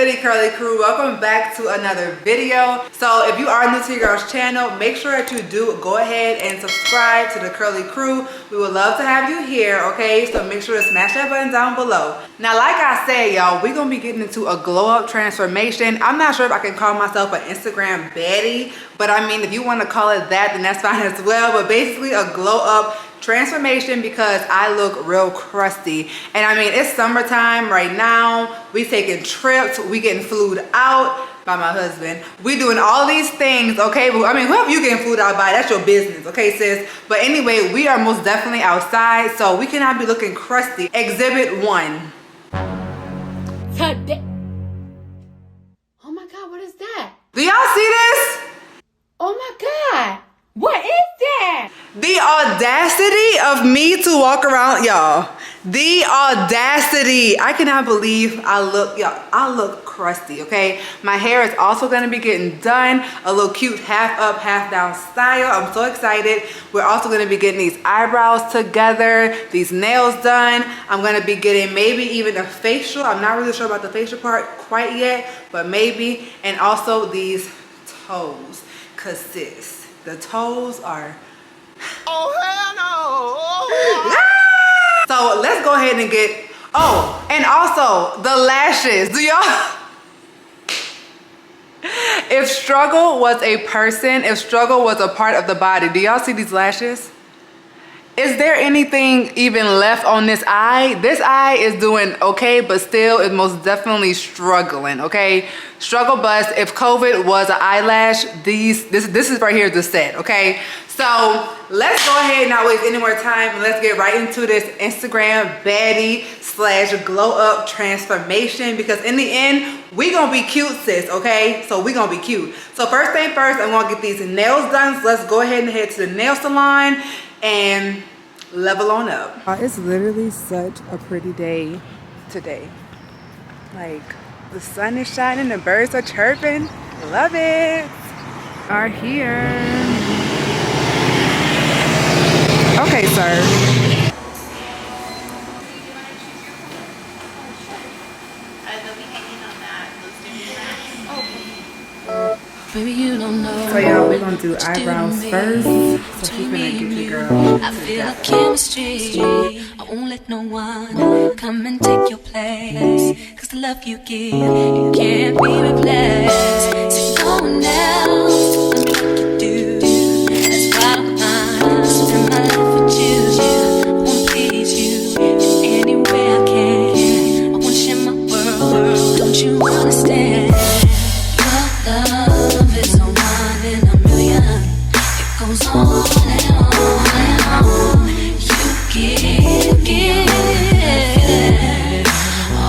goody curly crew, welcome back to another video. So if you are new to your girl's channel, make sure that you do go ahead and subscribe to the Curly Crew. We would love to have you here, okay? So make sure to smash that button down below. Now, like I said, y'all, we're gonna be getting into a glow up transformation. I'm not sure if I can call myself an Instagram baddie, but I mean, if you want to call it that, then that's fine as well. But basically a glow up transformation because I look real crusty. And I mean, it's summertime right now. We taking trips, we getting flued out by my husband. We doing all these things, okay? But I mean, whoever you getting flued out by, that's your business, okay, sis? But anyway, we are most definitely outside, so we cannot be looking crusty. Exhibit 1. Today. Oh my God, what is that? Do y'all see this? Oh my God. What is that? The audacity of me to walk around, y'all. The audacity. I cannot believe I look crusty, okay? My hair is also gonna be getting done. A little cute half up, half down style. I'm so excited. We're also gonna be getting these eyebrows together, these nails done. I'm gonna be getting maybe even a facial. I'm not really sure about the facial part quite yet, but maybe. And also these toes, cause sis, the toes are, oh hell no. So let's go ahead and get, oh, and also the lashes. Do y'all, if struggle was a person, if struggle was a part of the body, do y'all see these lashes? Is there anything even left on this eye? This eye is doing okay, but still is most definitely struggling, okay? Struggle bus. If COVID was an eyelash, this is right here the set, okay? So let's go ahead and not waste any more time and let's get right into this Instagram baddie / glow up transformation, because in the end, we gonna be cute, sis, okay? So we gonna be cute. So first thing first, I'm gonna get these nails done. So let's go ahead and head to the nail salon and level on up. It's literally such a pretty day today. Like, the sun is shining, the birds are chirping. Love it. Are here. Okay, sir. Baby, you don't know. So y'all, we're gonna do eyebrows first. So she's gonna get the girl. I feel a chemistry. I won't let no one come and take your place. Cause the love you give, it can't be replaced. So no one else can do like you do. That's why I'm spend my life with you. I wanna please you in any way I can. I wanna share my world. Don't you understand? Your love is a one in a million. It goes on and on and on. You give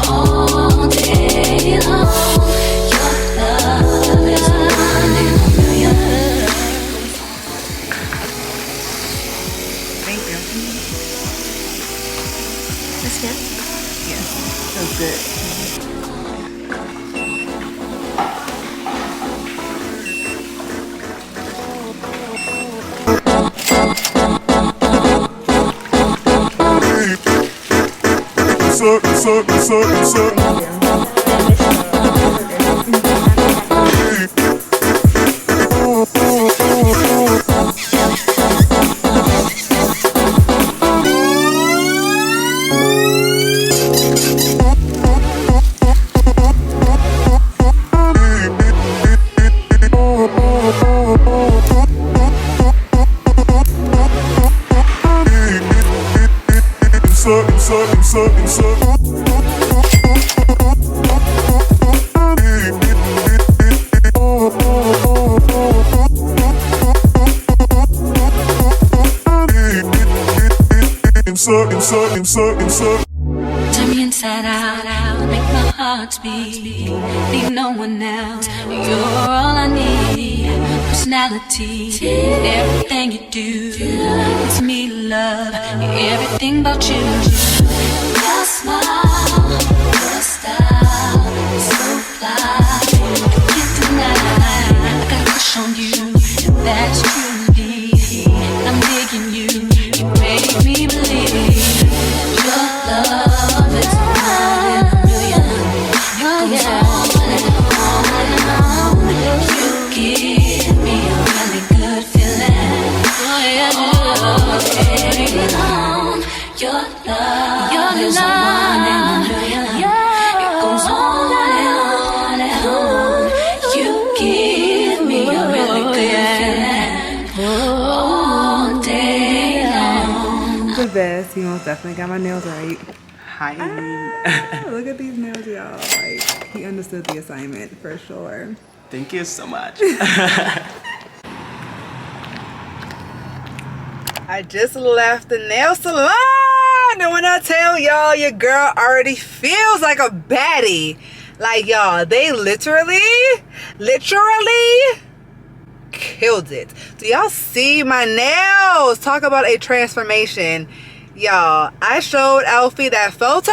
all day long. Your love is a one in a million. Thank you. That's good. Yes, that's good. Turn me inside out, make my heart beat. Need no one else, you're all I need. Personality, everything you do, it's me love, everything about you. Your smile, your style, so fly, I can't deny. I got a crush on you, and that's truly. I'm digging you, you make me believe. Your love is one in a million. It goes on yes, he most definitely got my nails right. Hi. Look at these nails, y'all. Like, he understood the assignment for sure. Thank you so much. I just left the nail salon, and when I tell y'all, your girl already feels like a baddie. Like, y'all, they literally killed it. Do y'all see my nails? Talk about a transformation. Y'all, I showed Alfie that photo,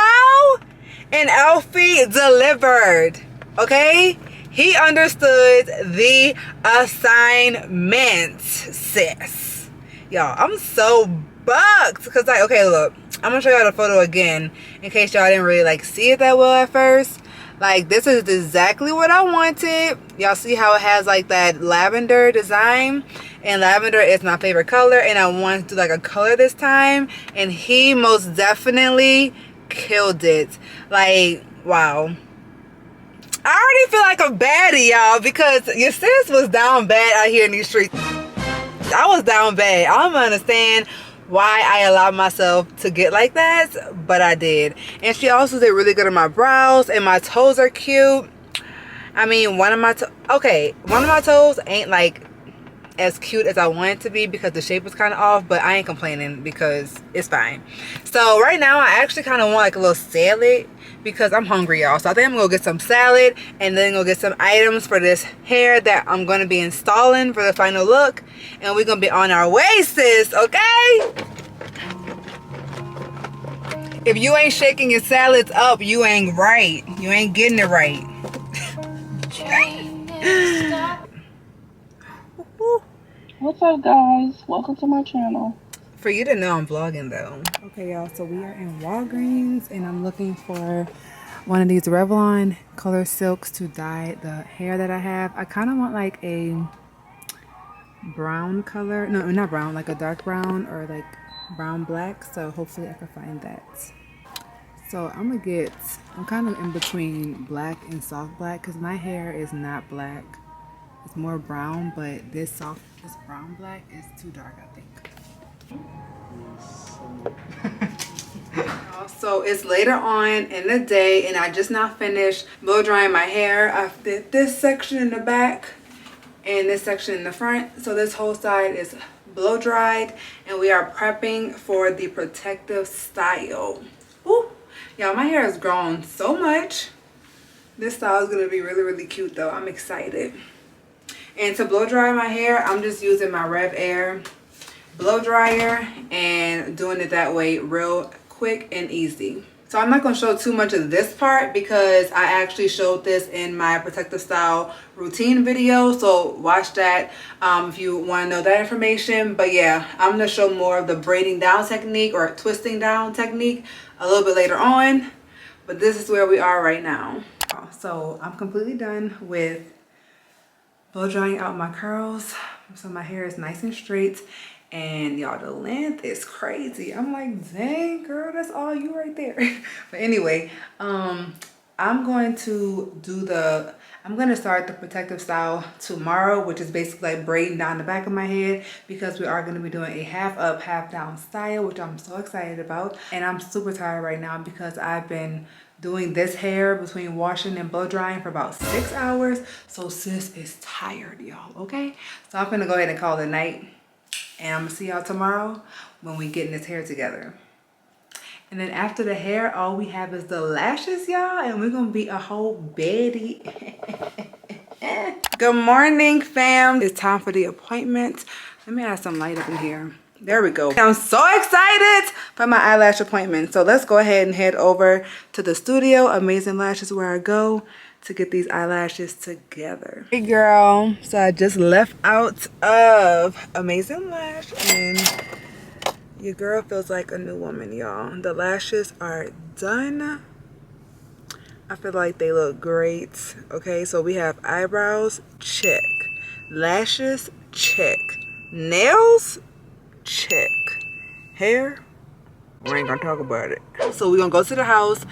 and Alfie delivered, okay? He understood the assignment, sis. Y'all, I'm so bucked. Because, like, okay, look. I'm going to show y'all the photo again in case y'all didn't really, like, see it that well at first. Like, this is exactly what I wanted. Y'all see how it has, like, that lavender design? And lavender is my favorite color. And I wanted to do, like, a color this time. And he most definitely killed it. Like, wow. I already feel like a baddie, y'all, because your sis was down bad out here in these streets. I was down bad. I don't understand why I allowed myself to get like that, but I did. And she also did really good on my brows, and my toes are cute. I mean, one of my toes ain't like as cute as I want it to be because the shape was kind of off, but I ain't complaining because it's fine. So right now I actually kind of want like a little salad because I'm hungry, y'all. So I think I'm gonna get some salad and then go get some items for this hair that I'm gonna be installing for the final look, and we're gonna be on our way, sis. Okay, if you ain't shaking your salads up, you ain't right. You ain't getting it right. What's up, guys? Welcome to my channel. For you to know I'm vlogging though. Okay, y'all, so we are in Walgreens and I'm looking for one of these Revlon color silks to dye the hair that I have. I kind of want like a brown color. No, not brown, like a dark brown or like brown black. So hopefully I can find that. So I'm kind of in between black and soft black because my hair is not black. It's more brown, but this brown black is too dark, I think. So it's later on in the day and I just now finished blow drying my hair. I did this section in the back and this section in the front. So this whole side is blow dried and we are prepping for the protective style. Ooh, y'all, my hair has grown so much. This style is gonna be really, really cute though. I'm excited. And to blow dry my hair, I'm just using my Rev Air blow dryer and doing it that way real quick and easy. So I'm not going to show too much of this part because I actually showed this in my protective style routine video. So watch that if you want to know that information. But yeah, I'm going to show more of the braiding down technique or twisting down technique a little bit later on. But this is where we are right now. So I'm completely done with blow drying out my curls, so my hair is nice and straight, and y'all, the length is crazy. I'm like, dang girl, that's all you right there. But anyway, I'm going to start the protective style tomorrow, which is basically like braiding down the back of my head, because we are going to be doing a half up, half down style, which I'm so excited about. And I'm super tired right now because I've been doing this hair between washing and blow drying for about 6 hours. So sis is tired, y'all, okay? So I'm gonna go ahead and call it a night. And I'm gonna see y'all tomorrow when we get this hair together. And then after the hair, all we have is the lashes, y'all. And we're gonna be a whole baddie. Good morning, fam. It's time for the appointment. Let me add some light up in here. There we go. I'm so excited for my eyelash appointment. So let's go ahead and head over to the studio. Amazing Lashes, where I go to get these eyelashes together. Hey girl, so I just left out of Amazing Lash and your girl feels like a new woman, y'all. The lashes are done. I feel like they look great. Okay, so we have eyebrows, check. Lashes, check. Nails, check. Hair, we ain't gonna talk about it. So we're gonna go to the house,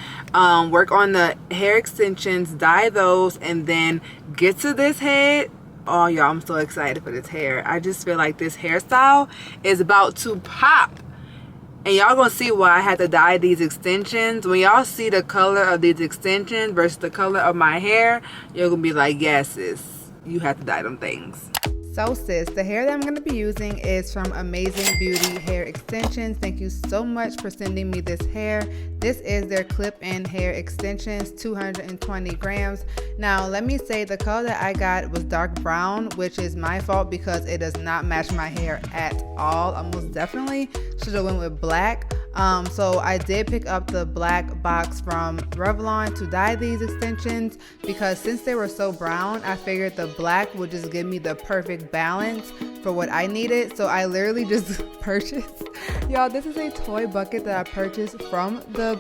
work on the hair extensions, dye those, and then get to this head. Oh y'all, I'm so excited for this hair. I just feel like this hairstyle is about to pop. And y'all gonna see why I had to dye these extensions. When y'all see the color of these extensions versus the color of my hair, you're gonna be like, yes, sis, you have to dye them things. So sis, the hair that I'm going to be using is from Amazing Beauty Hair Extensions. Thank you so much for sending me this hair. This is their clip-in hair extensions, 220 grams. Now let me say the color that I got was dark brown, which is my fault because it does not match my hair at all. I most definitely should have went with black. So I did pick up the black box from Revlon to dye these extensions because since they were so brown, I figured the black would just give me the perfect balance for what I needed. So I literally just purchased, y'all, this is a toy bucket that I purchased from the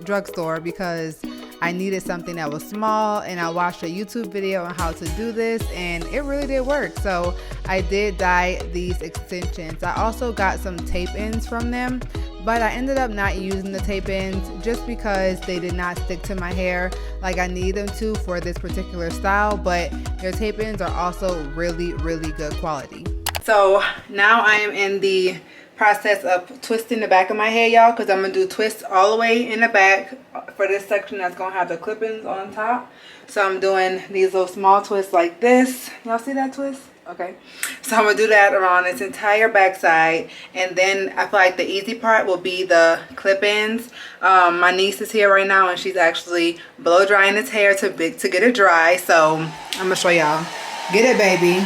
drugstore because I needed something that was small, and I watched a YouTube video on how to do this and it really did work. So I did dye these extensions. I also got some tape ends from them, but I ended up not using the tape ends just because they did not stick to my hair like I need them to for this particular style, but their tape ends are also really, really good quality. So now I am in the process of twisting the back of my hair, y'all, because I'm gonna do twists all the way in the back for this section that's gonna have the clip-ins on top. So I'm doing these little small twists like this. Y'all see that twist? Okay, so I'm gonna do that around this entire backside, and then I feel like the easy part will be the clip-ins. My niece is here right now and she's actually blow drying this hair to get it dry. So I'm gonna show y'all. Get it, baby.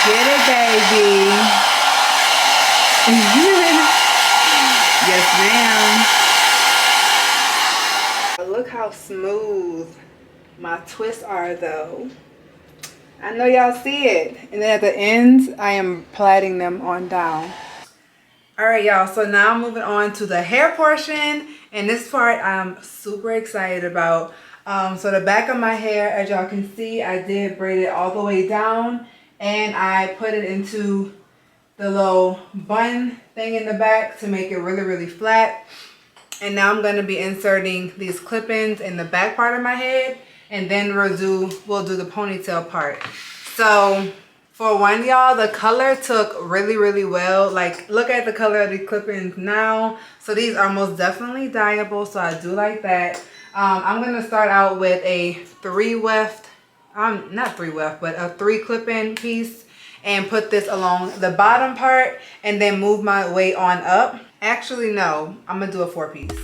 Get it, baby. Yes, ma'am. Look how smooth my twists are, though. I know y'all see it. And then at the ends, I am plaiting them on down. All right, y'all. So now I'm moving on to the hair portion. And this part I'm super excited about. So the back of my hair, as y'all can see, I did braid it all the way down. And I put it into the little bun thing in the back to make it really, really flat. And now I'm going to be inserting these clip-ins in the back part of my head, and then we'll do the ponytail part. So for one, y'all, the color took really, really well. Like, look at the color of the clip-ins now. So these are most definitely dyeable, so I do like that. I'm going to start out with a 3-weft, not 3-weft, but a 3 clip-in piece, and put this along the bottom part and then move my way on up. Actually, no, I'm gonna do a 4-piece.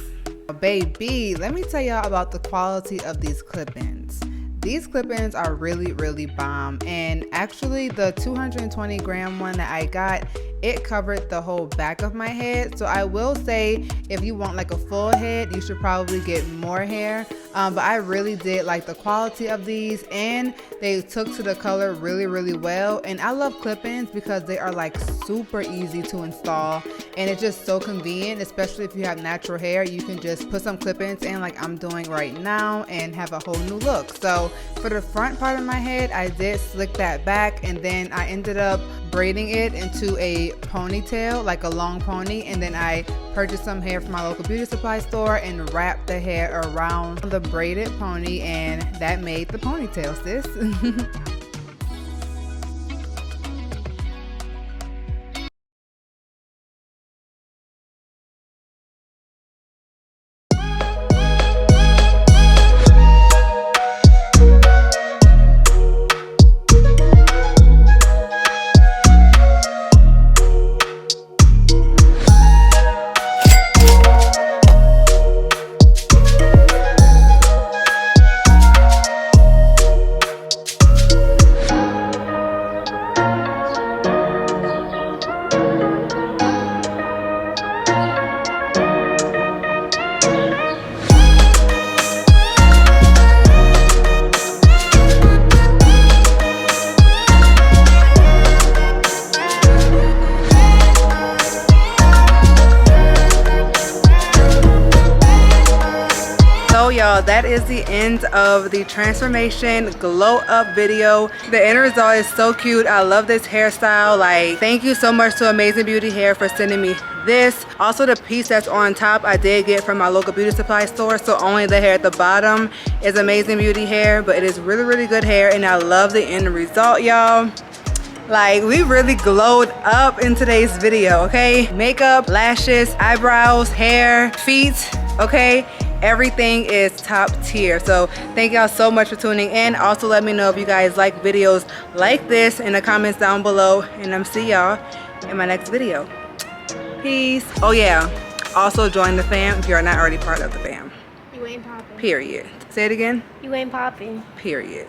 Baby, let me tell y'all about the quality of these clip-ins. These clip-ins are really, really bomb. And actually the 220 gram one that I got, it covered the whole back of my head. So I will say, if you want like a full head, you should probably get more hair. But I really did like the quality of these, and they took to the color really, really well. And I love clip-ins because they are like super easy to install, and it's just so convenient, especially if you have natural hair. You can just put some clip-ins in like I'm doing right now and have a whole new look. So for the front part of my head, I did slick that back, and then I ended up braiding it into a ponytail, like a long pony, and then I purchased some hair from my local beauty supply store and wrapped the hair around the braided pony, and that made the ponytail, sis. Y'all, that is the end of the transformation glow up video. The end result is so cute. I love this hairstyle. Like, thank you so much to Amazing Beauty Hair for sending me this. Also, the piece that's on top I did get from my local beauty supply store, so only the hair at the bottom is Amazing Beauty Hair, but it is really, really good hair, and I love the end result, y'all. Like, we really glowed up in today's video, okay? Makeup, lashes, eyebrows, hair, feet, okay? Everything is top tier. So thank y'all so much for tuning in. Also, let me know if you guys like videos like this in the comments down below. And I'm see y'all in my next video. Peace. Oh yeah, also join the fam if you're not already part of the fam. You ain't popping. Period. Say it again. You ain't popping. Period.